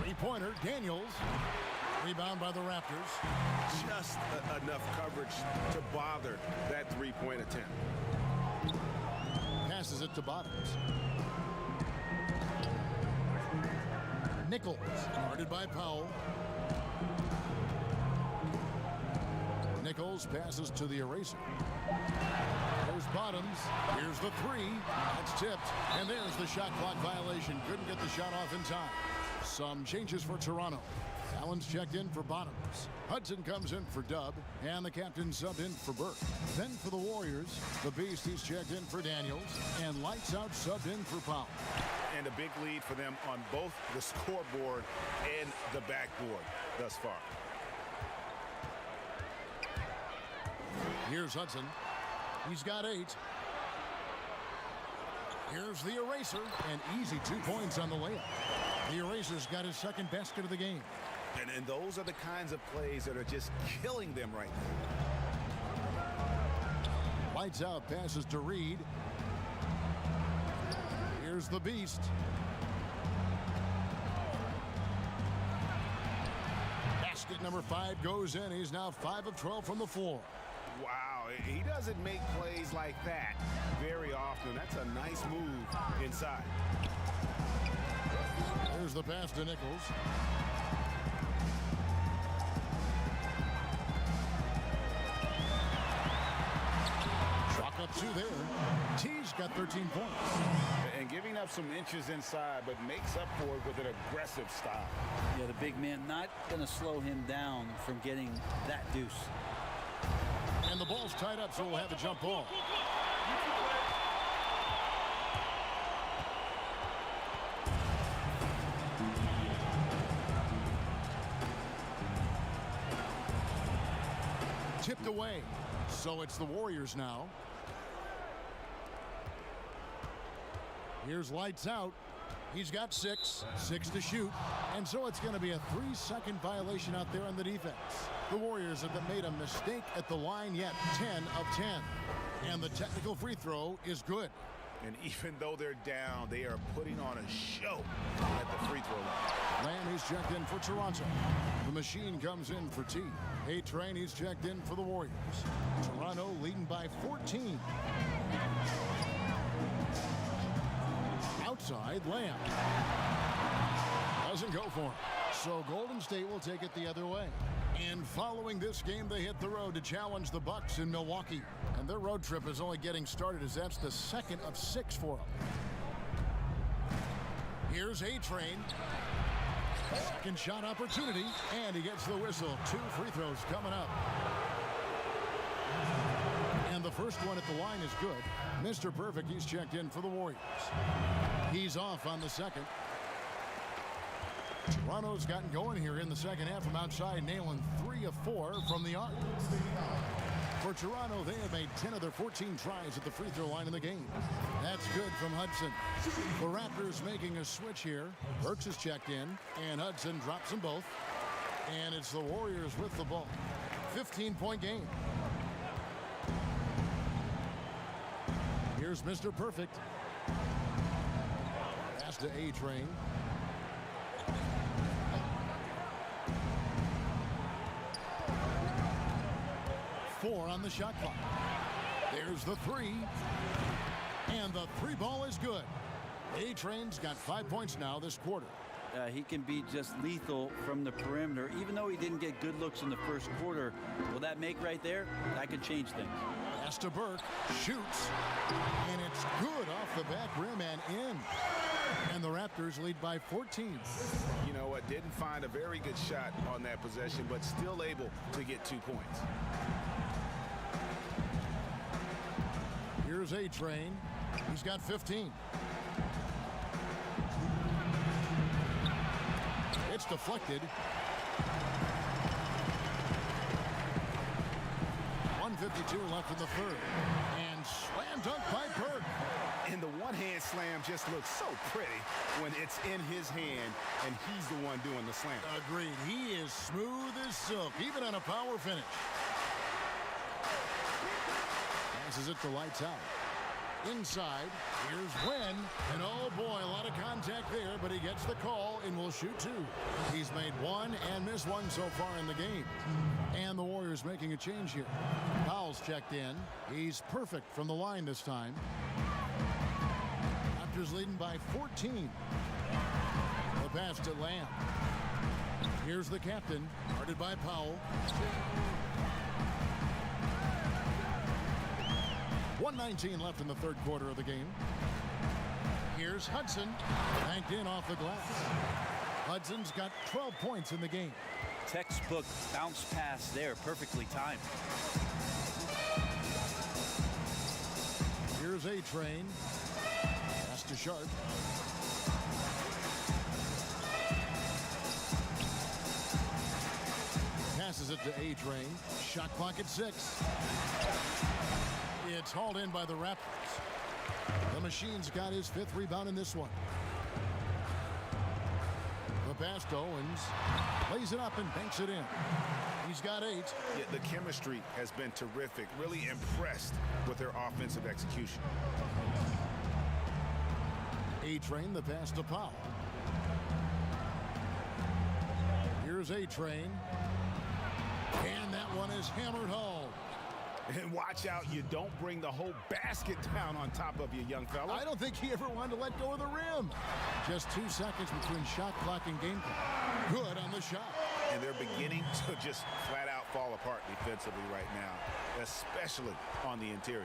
Three-pointer, Daniels. Rebound by the Raptors. Just enough coverage to bother that three-point attempt. Passes it to Bottoms. Nichols, guarded by Powell. Nichols passes to the eraser. There's Bottoms. Here's the 3. That's tipped. And there's the shot clock violation. Couldn't get the shot off in time. Some changes for Toronto. Allen's checked in for Bottoms. Hudson comes in for Dub. And the captain subbed in for Burke. Then for the Warriors, the Beast, he's checked in for Daniels. And Lights Out subbed in for Powell. And a big lead for them on both the scoreboard and the backboard thus far. Here's Hudson. He's got 8. Here's the eraser. An easy 2 points on the layup. The eraser's got his second basket of the game. And those are the kinds of plays that are just killing them right now. Lights out passes to Reed. Here's the Beast. Basket number 5 goes in. He's now 5 of 12 from the floor. Wow, he doesn't make plays like that very often. That's a nice move inside. Here's the pass to Nichols. Chalk up 2 there. T's got 13 points. And giving up some inches inside, but makes up for it with an aggressive style. Yeah, the big man not going to slow him down from getting that deuce. And the ball's tied up, so we'll have a jump ball. Tipped away. So it's the Warriors now. Here's lights out. He's got 6 to shoot. And so it's going to be a 3-second violation out there on the defense. The Warriors have made a mistake at the line yet. 10 of 10. And the technical free throw is good. And even though they're down, they are putting on a show at the free throw line. Lamb is checked in for Toronto. The machine comes in for T. A-Train is checked in for the Warriors. Toronto leading by 14. Outside, Lamb. Doesn't go for him. So Golden State will take it the other way. And following this game, they hit the road to challenge the Bucks in Milwaukee. And their road trip is only getting started as that's the second of 6 for them. Here's A-Train. Second shot opportunity, and he gets the whistle. 2 free throws coming up. And the first one at the line is good. Mr. Perfect, he's checked in for the Warriors. He's off on the second. Toronto's gotten going here in the second half from outside, nailing 3 of 4 from the arc. For Toronto, they have made 10 of their 14 tries at the free throw line in the game. That's good from Hudson. The Raptors making a switch here. Burks is checked in, and Hudson drops them both. And it's the Warriors with the ball. 15-point game. Here's Mr. Perfect. Pass to A-Train. Four on the shot clock. There's the 3. And the 3 ball is good. A-Train's got 5 points now this quarter. He can be just lethal from the perimeter, even though he didn't get good looks in the first quarter. Will that make right there? That could change things. Pass to Burke. Shoots. And it's good off the back rim and in. And the Raptors lead by 14. You know what? Didn't find a very good shot on that possession, but still able to get 2 points. Here's A-Train. He's got 15. It's deflected. 1:52 left in the third. And slam dunk by Burke. And the one-hand slam just looks so pretty when it's in his hand and he's the one doing the slam. Agreed. He is smooth as silk, even on a power finish. Passes it to lights out. Inside, here's Wen. And oh boy, a lot of contact there, but he gets the call and will shoot 2. He's made 1 and missed 1 so far in the game. And the Warriors making a change here. Powell's checked in. He's perfect from the line this time. Raptors leading by 14. The pass to Lamb. Here's the captain, guarded by Powell. 1:19 left in the third quarter of the game. Here's Hudson, banked in off the glass. Hudson's got 12 points in the game. Textbook bounce pass there, perfectly timed. Here's A-Train. Pass to Sharp. Passes Passes it to A-Train. Shot clock at 6. It's hauled in by the Raptors. The Machine's got his 5th rebound in this one. The pass to Owens. Lays it up and banks it in. He's got 8. Yeah, the chemistry has been terrific. Really impressed with their offensive execution. A-Train, the pass to Powell. Here's A-Train. And that one is hammered home. And watch out, you don't bring the whole basket down on top of you, young fella. I don't think he ever wanted to let go of the rim. Just 2 seconds between shot clock and game clock. Good on the shot. And they're beginning to just flat out fall apart defensively right now, especially on the interior.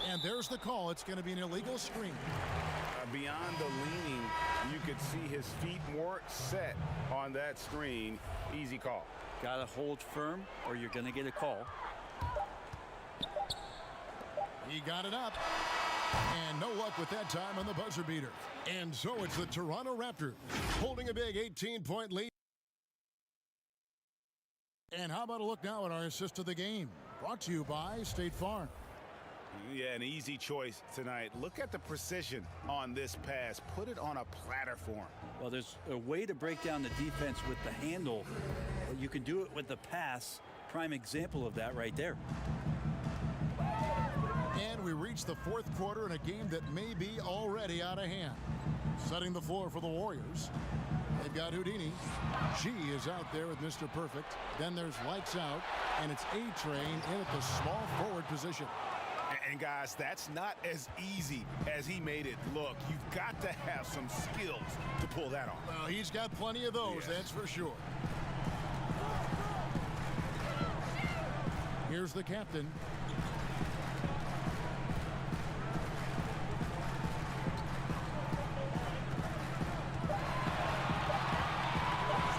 And there's the call. It's going to be an illegal screen. Beyond the leaning, you could see his feet weren't set on that screen. Easy call. Got to hold firm or you're going to get a call. He got it up. And no luck with that time on the buzzer beater. And so it's the Toronto Raptors holding a big 18-point lead. And how about a look now at our assist of the game? Brought to you by State Farm. Yeah, an easy choice tonight. Look at the precision on this pass. Put it on a platter for him. Well, there's a way to break down the defense with the handle, but you can do it with the pass. Prime example of that right there. And we reach the 4th quarter in a game that may be already out of hand. Setting the floor for the Warriors. They've got Houdini. G is out there with Mr. Perfect. Then there's Lights Out, and it's A-Train in at the small forward position. And guys, that's not as easy as he made it look. You've got to have some skills to pull that off. Well, he's got plenty of those, that's for sure. Here's the captain.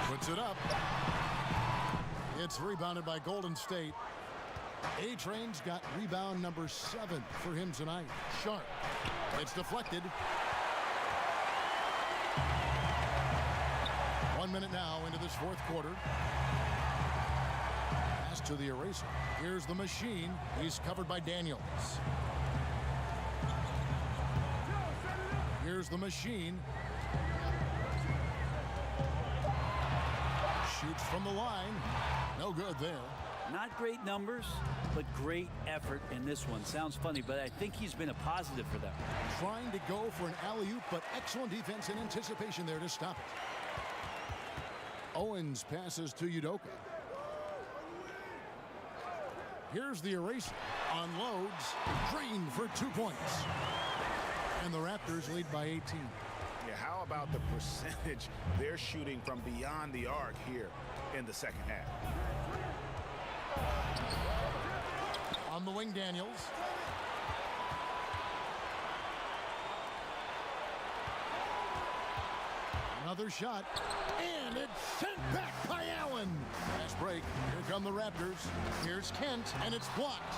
Puts it up. It's rebounded by Golden State. A-Train's got rebound number 7 for him tonight. Sharp. It's deflected. 1 minute now into this 4th quarter. Pass to the eraser. Here's the Machine. He's covered by Daniels. Here's the Machine. Shoots from the line. No good there. Not great numbers, but great effort in this one. Sounds funny, but I think he's been a positive for them. Trying to go for an alley-oop, but excellent defense and anticipation there to stop it. Owens passes to Udoka. Here's the eraser. Unloads. Green for 2 points. And the Raptors lead by 18. Yeah, how about the percentage they're shooting from beyond the arc here in the second half? On the wing, Daniels. Another shot. And it's sent back by Allen. Fast break. Here come the Raptors. Here's Kent, and it's blocked.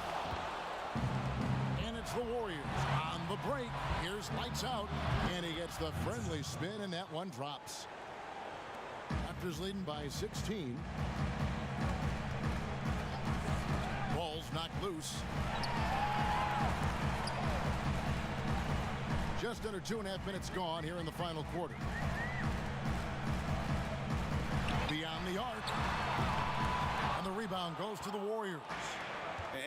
And it's the Warriors. On the break, here's Lights Out. And he gets the friendly spin, and that one drops. Raptors leading by 16. Ball's knocked loose. Just under 2.5 minutes gone here in the final quarter. Beyond the arc. And the rebound goes to the Warriors.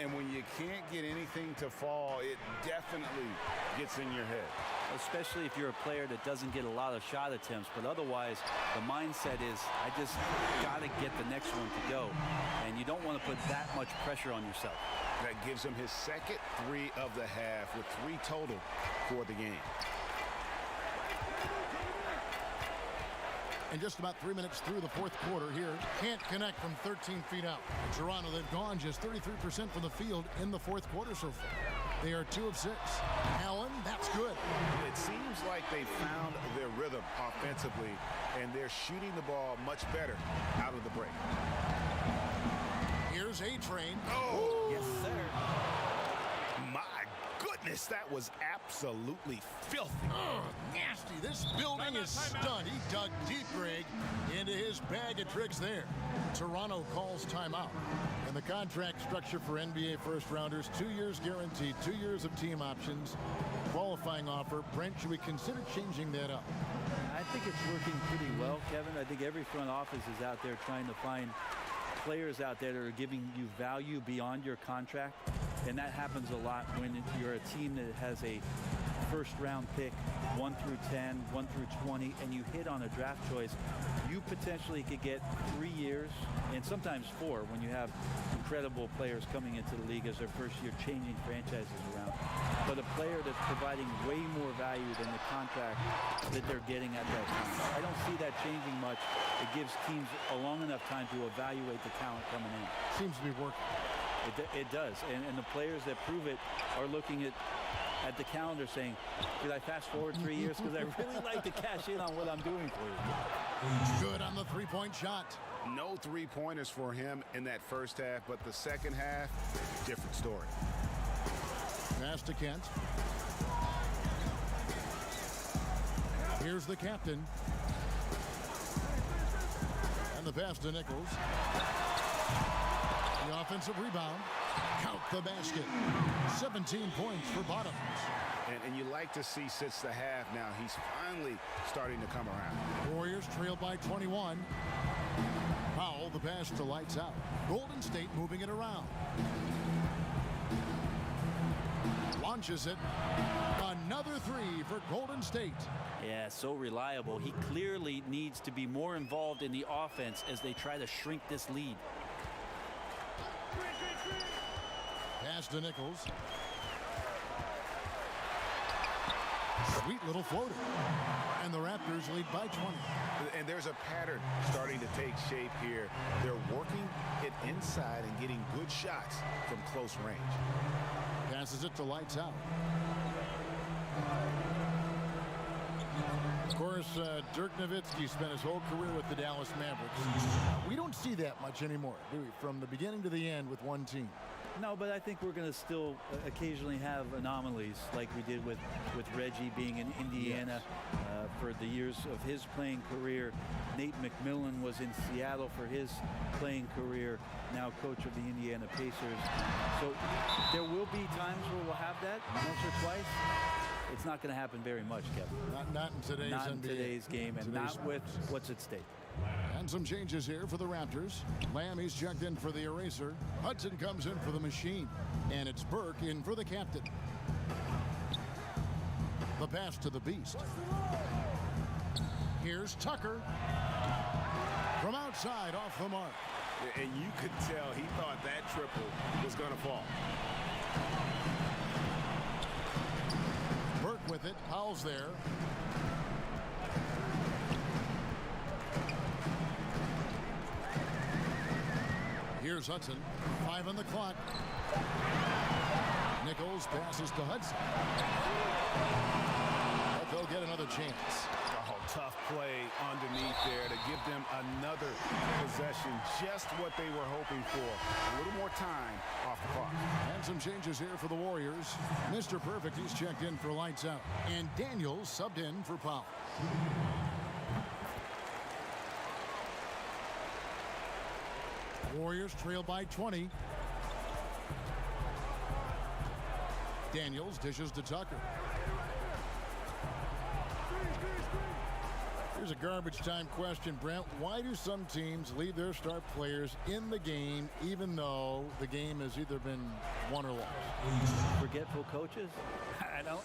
And when you can't get anything to fall, it definitely gets in your head. Especially if you're a player that doesn't get a lot of shot attempts, but otherwise the mindset is I just got to get the next one to go, and you don't want to put that much pressure on yourself. That gives him his second 3 of the half with 3 total for the game. And just about 3 minutes through the 4th quarter here. Can't connect from 13 feet out. In Toronto, they've gone just 33% from the field in the 4th quarter so far. They are 2 of 6. Allen, that's good. It seems like they found their rhythm offensively, and they're shooting the ball much better out of the break. Here's A-Train. Oh, Yes, sir. my goodness. goodness, that was absolutely filthy. Oh, nasty. This building is stunned. He dug deep, Greg, into his bag of tricks there. Toronto calls timeout. And the contract structure for NBA first-rounders, 2 years guaranteed, 2 years of team options, qualifying offer. Brent, should we consider changing that up? I think it's working pretty well, Kevin. I think every front office is out there trying to find players out there that are giving you value beyond your contract. And that happens a lot when you're a team that has a first-round pick, 1 through 10, 1 through 20, and you hit on a draft choice. You potentially could get 3 years and sometimes 4 when you have incredible players coming into the league as their first year, changing franchises around. But a player that's providing way more value than the contract that they're getting at that time. I don't see that changing much. It gives teams a long enough time to evaluate the talent coming in. Seems to be working. It does, and the players that prove it are looking at the calendar saying, "Did I fast forward 3 years? Because I really like to cash in on what I'm doing for you." Good on the three-point shot. No three-pointers for him in that first half, but the second half, different story. Pass to Kent. Here's the captain. And the pass to Nichols. The offensive rebound. Count the basket. 17 points for Bottoms. And you like to see since the half now, he's finally starting to come around. Warriors trail by 21. Powell, the pass to Lights Out. Golden State moving it around. Launches it. Another three for Golden State. Yeah, so reliable. He clearly needs to be more involved in the offense as they try to shrink this lead. Pass to Nichols. Sweet little floater. And the Raptors lead by 20. And there's a pattern starting to take shape here. They're working it inside and getting good shots from close range. Passes it to Lights Out. Of course, Dirk Nowitzki spent his whole career with the Dallas Mavericks. We don't see that much anymore, do we? From the beginning to the end with one team. No, but I think we're going to still occasionally have anomalies like we did with Reggie being in Indiana for the years of his playing career. Nate McMillan was in Seattle for his playing career, now coach of the Indiana Pacers. So there will be times where we'll have that once or twice. It's not going to happen very much, Kevin. Not in today's Not in NBA. today's game, and not with what's at stake. And some changes here for the Raptors. Lammy's checked in for the eraser. Hudson comes in for the machine. And it's Burke in for the captain. The pass to the Beast. Here's Tucker. From outside, off the mark. And you could tell he thought that triple was going to fall. Burke with it. Powell's there. Here's Hudson. 5 on the clock. Nichols passes to Hudson. But they'll get another chance. Oh, tough play underneath there to give them another possession. Just what they were hoping for. A little more time off the clock. And some changes here for the Warriors. Mr. Perfect, he's checked in for Lights Out. And Daniels subbed in for Powell. Warriors trail by 20. Daniels dishes to Tucker. Here's a garbage time question, Brent. Why do some teams leave their star players in the game even though the game has either been won or lost? Forgetful coaches?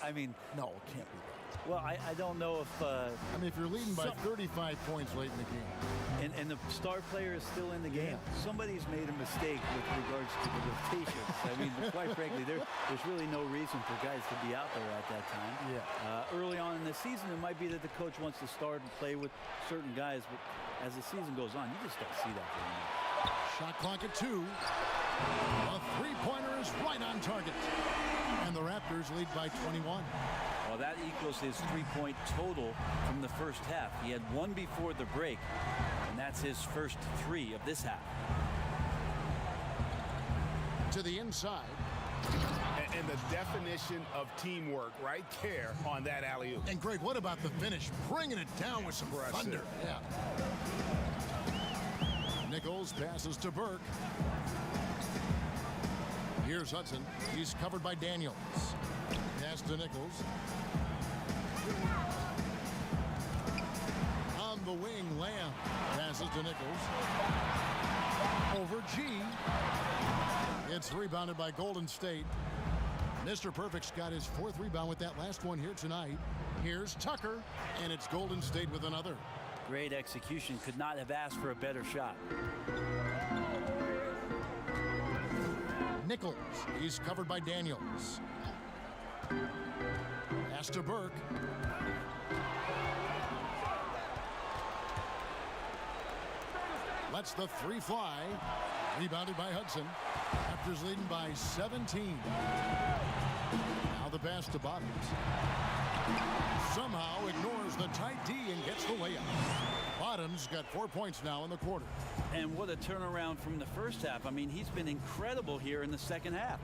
I mean, no, it can't be that. Well, I don't know if... I mean, if you're leading by 35 points late in the game. And the star player is still in the game. Somebody's made a mistake with regards to the rotations. I mean, quite frankly, there's really no reason for guys to be out there at that time. Yeah. Early on in the season, it might be that the coach wants to start and play with certain guys, but as the season goes on, you just don't see that very much. Shot clock at 2. A three-pointer is right on target. And the Raptors lead by 21. Well, that equals his three-point total from the first half. He had one before the break, and that's his first 3 of this half. To the inside. And the definition of teamwork right there on that alley-oop. And Greg, what about the finish? Bringing it down with some thunder. Yeah. Nichols passes to Burke. Here's Hudson. He's covered by Daniels. Pass to Nichols. On the wing, Lamb passes to Nichols. Over G. It's rebounded by Golden State. Mr. Perfect's got his 4th rebound with that last one here tonight. Here's Tucker, and it's Golden State with another. Great execution. Could not have asked for a better shot. Nichols, he's covered by Daniels. Pass to Burke. Lets the 3 fly. Rebounded by Hudson. Raptors leading by 17. Now the pass to Bottoms. Somehow ignores the tight D and gets the layup. Bottoms got 4 points now in the quarter. And what a turnaround from the first half. I mean, he's been incredible here in the second half.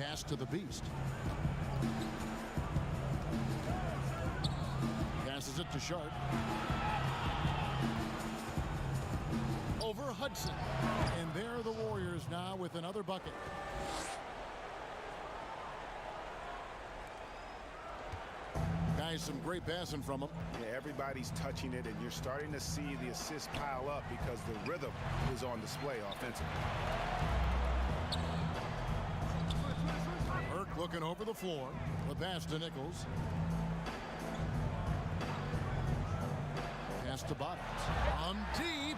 Pass to the Beast. Passes it to Sharp. Over Hudson. And there are the Warriors now with another bucket. Guys, some great passing from him. Yeah, everybody's touching it, and you're starting to see the assists pile up because the rhythm is on display offensively. Burke looking over the floor. The pass to Nichols. Pass to Bottoms. On deep.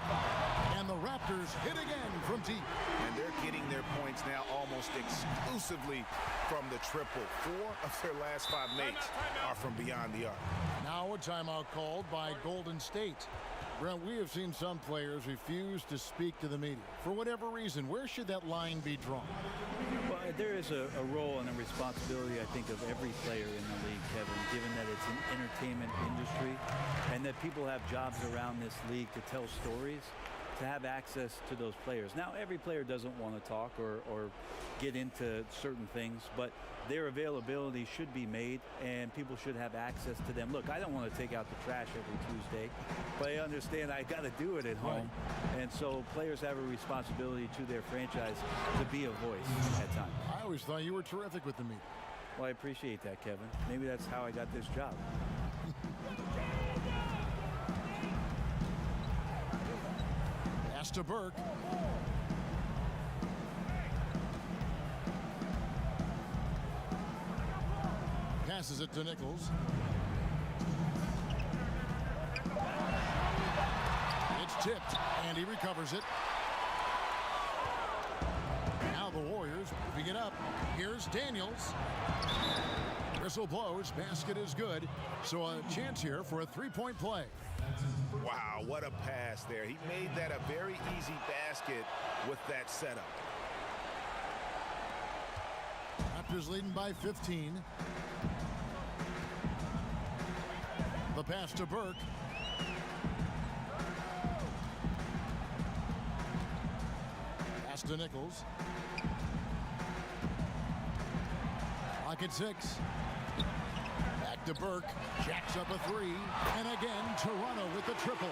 And the Raptors hit again from deep. And they're getting their points now almost exclusively from the triple. 4 of their last 5 makes are from beyond the arc. Now a timeout called by Golden State. Brent, we have seen some players refuse to speak to the media. For whatever reason, where should that line be drawn? Well, there is a role and a responsibility, I think, of every player in the league, Kevin, given that it's an entertainment industry and that people have jobs around this league to tell stories, to have access to those players. Now, every player doesn't want to talk or get into certain things, but their availability should be made and people should have access to them. Look, I don't want to take out the trash every Tuesday, but I understand I got to do it at home. And so players have a responsibility to their franchise to be a voice at times. I always thought you were terrific with the media. Well, I appreciate that, Kevin. Maybe that's how I got this job. Pass to Burke. Passes it to Nichols. It's tipped, and he recovers it. Now the Warriors moving it up. Here's Daniels. Whistle blows. Basket is good. So a chance here for a 3-point play. Wow, what a pass there. He made that a very easy basket with that setup. Raptors leading by 15. The pass to Burke. Pass to Nichols. Clock at 6. Back to Burke. Jacks up a 3. And again, Toronto with the triple.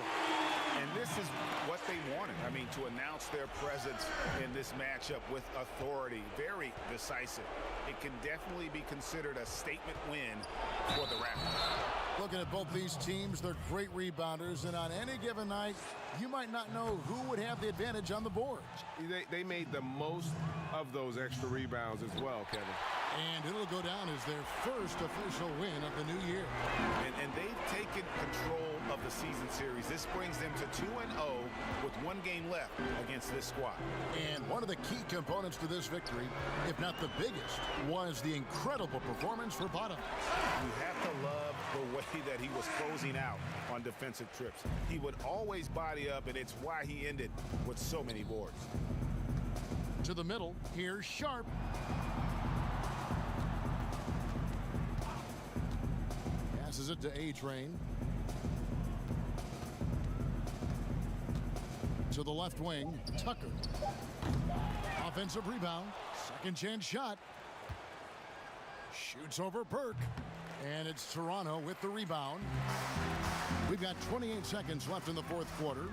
And this is what they wanted. I mean, to announce their presence in this matchup with authority. Very decisive. It can definitely be considered a statement win for the Raptors. Looking at both these teams, they're great rebounders. And on any given night, you might not know who would have the advantage on the boards. They made the most of those extra rebounds as well, Kevin. And it'll go down as their first official win of the new year. And they've taken control of the season series. This brings them to 2-0 with 1 game left against this squad. And one of the key components to this victory, if not the biggest, was the incredible performance for Bottoms. You have to love the way that he was closing out on defensive trips. He would always body up, and it's why he ended with so many boards. To the middle, here's Sharp. Passes it to A-Train. To the left wing, Tucker. Offensive rebound. Second chance shot. Shoots over Burke. And it's Toronto with the rebound. We've got 28 seconds left in the fourth quarter.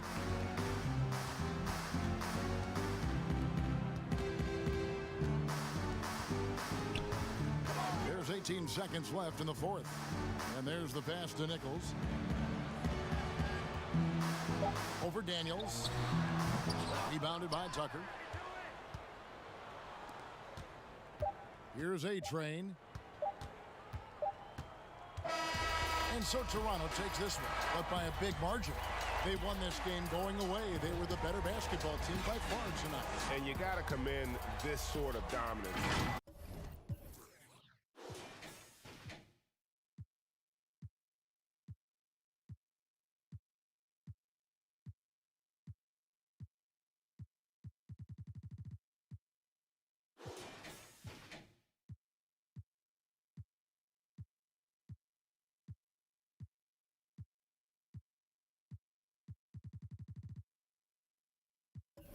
There's 18 seconds left in the fourth. And there's the pass to Nichols. Over Daniels. Rebounded by Tucker. Here's A-Train. And so Toronto takes this one, but by a big margin. They won this game going away. They were the better basketball team by far tonight. And you got to commend this sort of dominance.